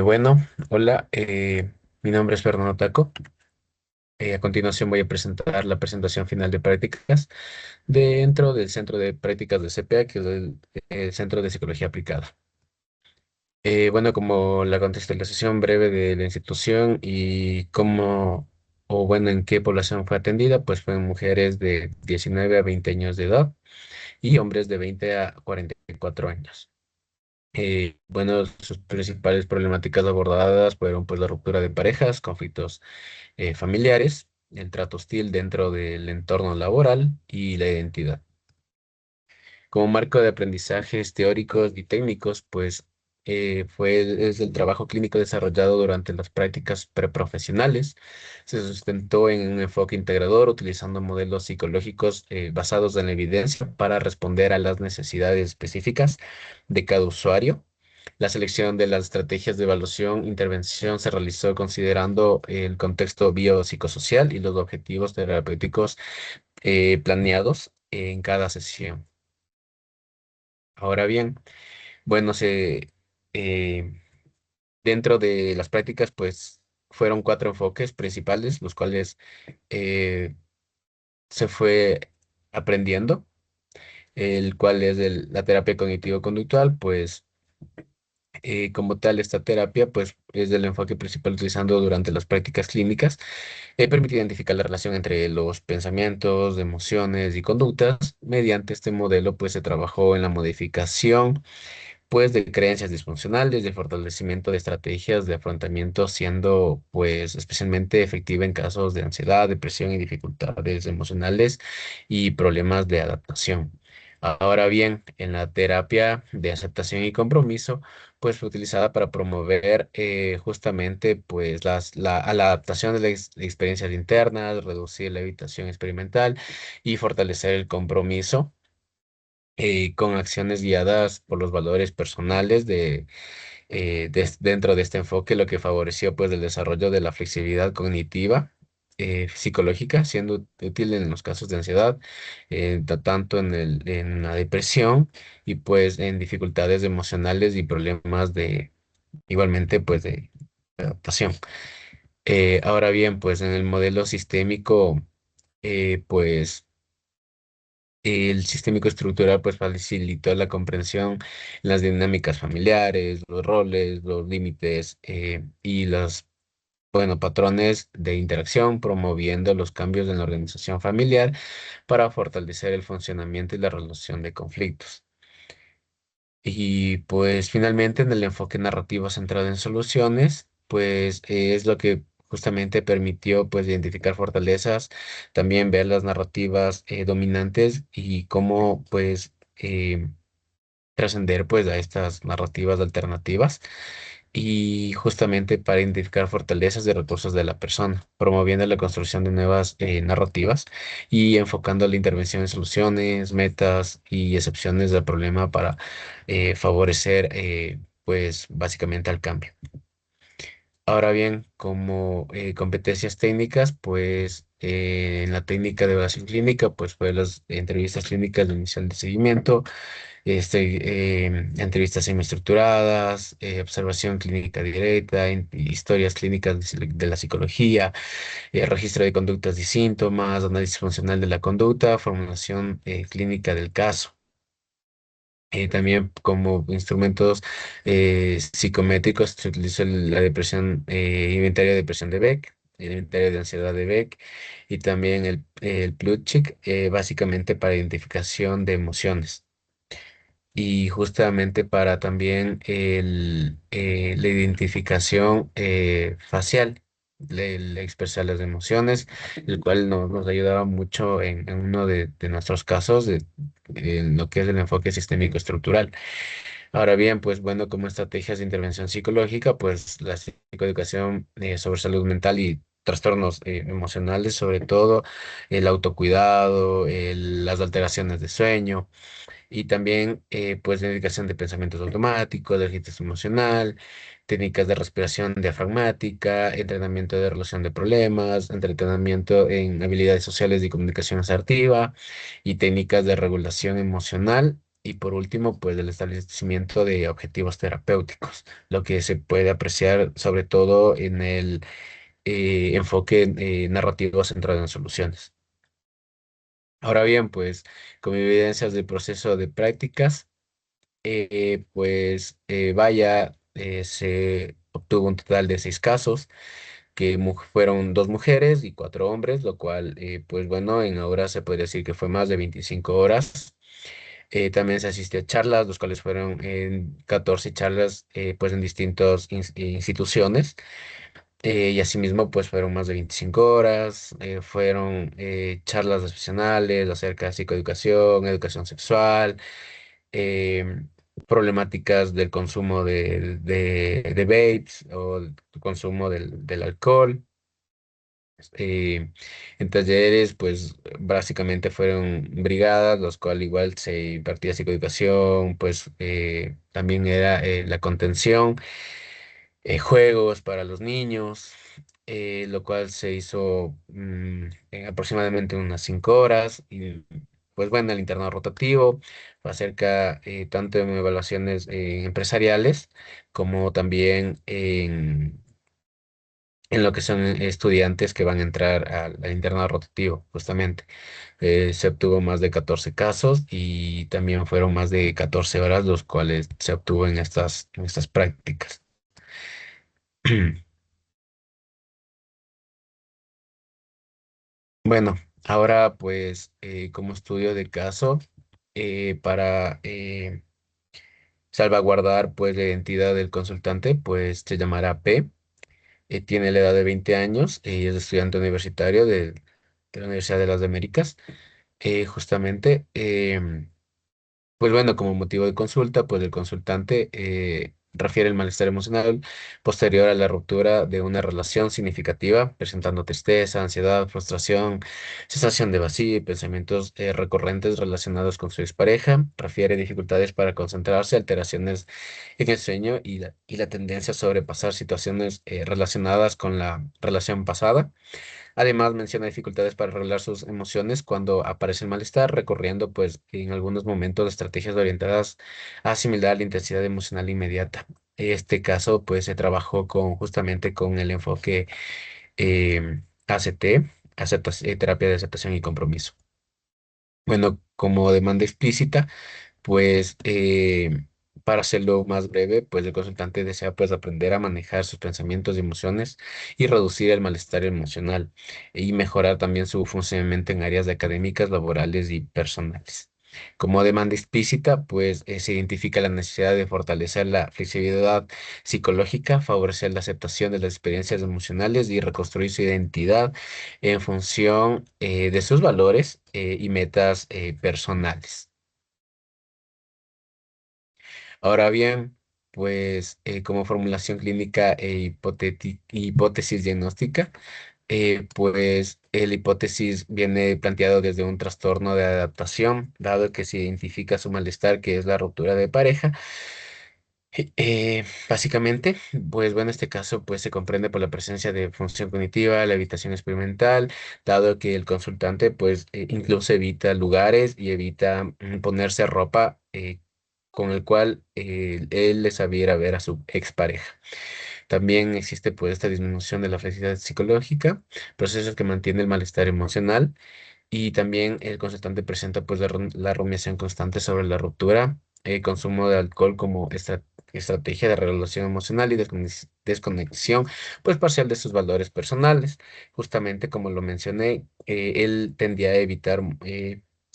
Bueno, hola, mi nombre es Fernando Taco. A continuación voy a presentar la presentación final de prácticas dentro del Centro de Prácticas de CPA, que es el Centro de Psicología Aplicada. Bueno, como la contextualización breve de la institución y cómo, o bueno, en qué población fue atendida, pues fueron mujeres de 19 a 20 años de edad y hombres de 20 a 44 años. Bueno, sus principales problemáticas abordadas fueron pues la ruptura de parejas, conflictos familiares, el trato hostil dentro del entorno laboral y la identidad. Como marco de aprendizajes teóricos y técnicos, pues es el trabajo clínico desarrollado durante las prácticas preprofesionales. Se sustentó en un enfoque integrador utilizando modelos psicológicos basados en la evidencia para responder a las necesidades específicas de cada usuario. La selección de las estrategias de evaluación e intervención se realizó considerando el contexto biopsicosocial y los objetivos terapéuticos planeados en cada sesión. Ahora bien, bueno, eh, dentro de las prácticas, pues fueron cuatro enfoques principales, los cuales eh, se fue aprendiendo, el cual es la terapia cognitivo-conductual, pues como tal, esta terapia pues, es el enfoque principal utilizando durante las prácticas clínicas. Permite identificar la relación entre los pensamientos, emociones y conductas. Mediante este modelo pues, se trabajó en la modificación pues, de creencias disfuncionales, de fortalecimiento de estrategias de afrontamiento, siendo pues, especialmente efectiva en casos de ansiedad, depresión y dificultades emocionales y problemas de adaptación. Ahora bien, en la terapia de aceptación y compromiso, pues fue utilizada para promover justamente pues a la adaptación de las experiencias internas, reducir la evitación experimental y fortalecer el compromiso con acciones guiadas por los valores personales dentro de este enfoque, lo que favoreció pues el desarrollo de la flexibilidad cognitiva psicológica, siendo útil en los casos de ansiedad, tanto en la depresión y pues en dificultades emocionales y problemas de igualmente pues de adaptación. Ahora bien, pues en el modelo sistémico, pues el sistémico estructural pues facilitó la comprensión, las dinámicas familiares, los roles, los límites y los, bueno, patrones de interacción, promoviendo los cambios en la organización familiar para fortalecer el funcionamiento y la resolución de conflictos. Y pues finalmente en el enfoque narrativo centrado en soluciones, pues es lo que justamente permitió pues identificar fortalezas, también ver las narrativas dominantes y cómo pues trascender pues a estas narrativas alternativas y justamente para identificar fortalezas y recursos de la persona, promoviendo la construcción de nuevas narrativas y enfocando la intervención en soluciones, metas y excepciones del problema para favorecer pues básicamente al cambio. Ahora bien, como competencias técnicas, pues en la técnica de evaluación clínica, pues fue las entrevistas clínicas de inicial de seguimiento, entrevistas semiestructuradas, observación clínica directa, historias clínicas de la psicología, registro de conductas y síntomas, análisis funcional de la conducta, formulación clínica del caso. También como instrumentos psicométricos se utilizó la depresión, inventario de depresión de Beck, el inventario de ansiedad de Beck y también el Plutchik, básicamente para identificación de emociones y justamente para también la identificación facial, el expresar las emociones, el cual nos ayudaba mucho en uno de nuestros casos, en lo que es el enfoque sistémico estructural. Ahora bien, pues bueno, como estrategias de intervención psicológica, pues la psicoeducación sobre salud mental y trastornos emocionales, sobre todo el autocuidado, las alteraciones de sueño y también, pues, dedicación de pensamientos automáticos, de registro emocional, técnicas de respiración diafragmática, entrenamiento de resolución de problemas, entrenamiento en habilidades sociales y comunicación asertiva y técnicas de regulación emocional y por último, pues el establecimiento de objetivos terapéuticos, lo que se puede apreciar sobre todo en el enfoque narrativo centrado en soluciones. Ahora bien, pues como evidencias del proceso de prácticas, se obtuvo un total de 6 casos, que fueron 2 mujeres y 4 hombres, lo cual, pues bueno, en horas se podría decir que fue más de 25 horas. También se asistió a charlas, los cuales fueron en 14 charlas, pues en distintas instituciones. Y asimismo, pues fueron más de 25 horas, fueron charlas profesionales acerca de psicoeducación, educación sexual, em, problemáticas del consumo de vapes o el consumo del alcohol. Eh, en talleres, pues básicamente fueron brigadas, los cuales igual se impartía psicoeducación, pues también era la contención, juegos para los niños, lo cual se hizo en aproximadamente unas 5 horas. Y pues bueno, el internado rotativo fue acerca tanto en evaluaciones empresariales como también en lo que son estudiantes que van a entrar al internado rotativo, justamente. Se obtuvo más de 14 casos y también fueron más de 14 horas los cuales se obtuvo en estas prácticas. Bueno, ahora pues como estudio de caso, para salvaguardar pues la identidad del consultante, pues se llamará P. Tiene la edad de 20 años y es estudiante universitario de la Universidad de las Américas. Justamente, pues bueno, como motivo de consulta, pues el consultante refiere el malestar emocional posterior a la ruptura de una relación significativa, presentando tristeza, ansiedad, frustración, sensación de vacío y pensamientos recurrentes relacionados con su expareja. Refiere dificultades para concentrarse, alteraciones en el sueño y la tendencia a sobrepasar situaciones relacionadas con la relación pasada. Además, menciona dificultades para regular sus emociones cuando aparece el malestar, recurriendo pues en algunos momentos a estrategias orientadas a asimilar la intensidad emocional inmediata. Este caso pues se trabajó justamente con el enfoque ACT, terapia de aceptación y compromiso. Bueno, como demanda explícita, pues para hacerlo más breve, pues el consultante desea pues aprender a manejar sus pensamientos y emociones y reducir el malestar emocional y mejorar también su funcionamiento en áreas de académicas, laborales y personales. Como demanda explícita, pues se identifica la necesidad de fortalecer la flexibilidad psicológica, favorecer la aceptación de las experiencias emocionales y reconstruir su identidad en función de sus valores y metas personales. Ahora bien, pues como formulación clínica hipótesis diagnóstica, pues la hipótesis viene planteado desde un trastorno de adaptación, dado que se identifica su malestar, que es la ruptura de pareja. Básicamente, pues bueno, este caso pues se comprende por la presencia de función cognitiva, la evitación experimental, dado que el consultante pues incluso evita lugares y evita ponerse ropa con el cual él le sabiera ver a su expareja. También existe pues esta disminución de la flexibilidad psicológica, procesos que mantiene el malestar emocional, y también el consultante presenta pues la rumiación constante sobre la ruptura, consumo de alcohol como estrategia de regulación emocional y desconexión pues parcial de sus valores personales. Justamente como lo mencioné, él tendía a evitar,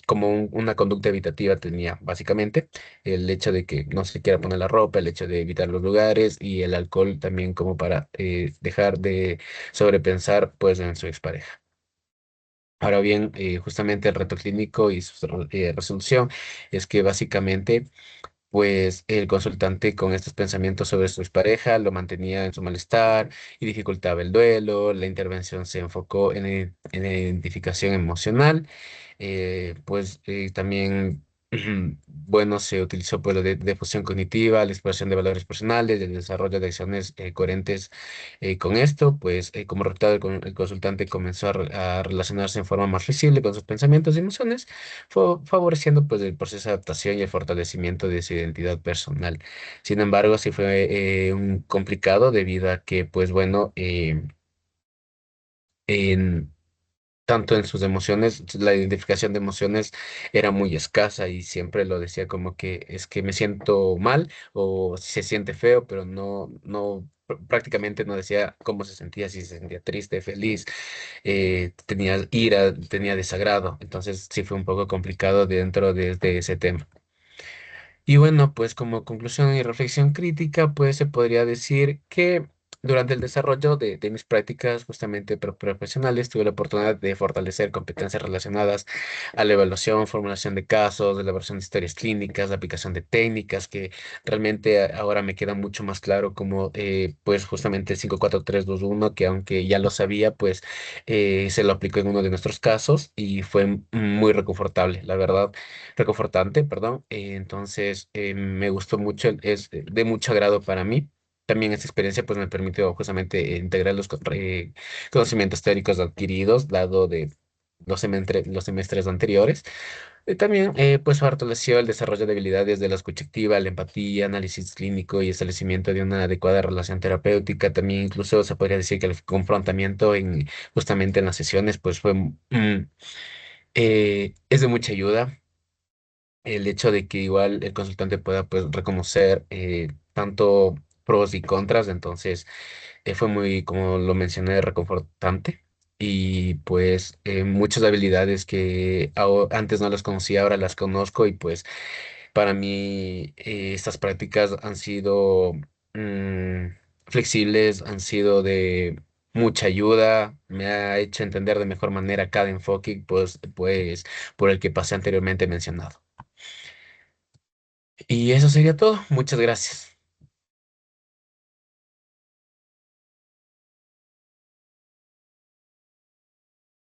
como una conducta evitativa tenía básicamente el hecho de que no se quiera poner la ropa, el hecho de evitar los lugares y el alcohol también como para dejar de sobrepensar pues en su expareja. Ahora bien, justamente el reto clínico y su resolución es que básicamente, pues el consultante con estos pensamientos sobre su expareja lo mantenía en su malestar y dificultaba el duelo. La intervención se enfocó en la identificación emocional, pues también Bueno, se utilizó pues lo de fusión cognitiva, la exploración de valores personales, el desarrollo de acciones coherentes con esto, pues como resultado el consultante comenzó a relacionarse en forma más flexible con sus pensamientos y emociones, favoreciendo pues el proceso de adaptación y el fortalecimiento de su identidad personal. Sin embargo, sí fue un complicado debido a que pues bueno, en tanto en sus emociones, la identificación de emociones era muy escasa y siempre lo decía como que es que me siento mal o se siente feo, pero prácticamente no decía cómo se sentía, si se sentía triste, feliz, tenía ira, tenía desagrado. Entonces sí fue un poco complicado dentro de ese tema. Y bueno, pues como conclusión y reflexión crítica, pues se podría decir que durante el desarrollo de mis prácticas justamente profesionales tuve la oportunidad de fortalecer competencias relacionadas a la evaluación, formulación de casos, elaboración de historias clínicas, la aplicación de técnicas que realmente ahora me queda mucho más claro como pues justamente el 54321 que aunque ya lo sabía, pues se lo aplicó en uno de nuestros casos y fue muy reconfortable, la verdad reconfortante, perdón. Entonces, me gustó mucho, es de mucho agrado para mí. También esta experiencia pues me permitió justamente integrar los conocimientos teóricos adquiridos, dado de los semestres anteriores. También pues fortaleció el desarrollo de habilidades de la escucha activa, la empatía, análisis clínico y establecimiento de una adecuada relación terapéutica. También incluso se podría decir que el confrontamiento justamente en las sesiones pues fue, es de mucha ayuda el hecho de que igual el consultante pueda pues reconocer tanto pros y contras, entonces fue muy, como lo mencioné, reconfortante y pues muchas habilidades que antes no las conocía, ahora las conozco y pues para mí estas prácticas han sido mm, flexibles, han sido de mucha ayuda, me ha hecho entender de mejor manera cada enfoque pues por el que pasé anteriormente mencionado. Y eso sería todo. Muchas gracias.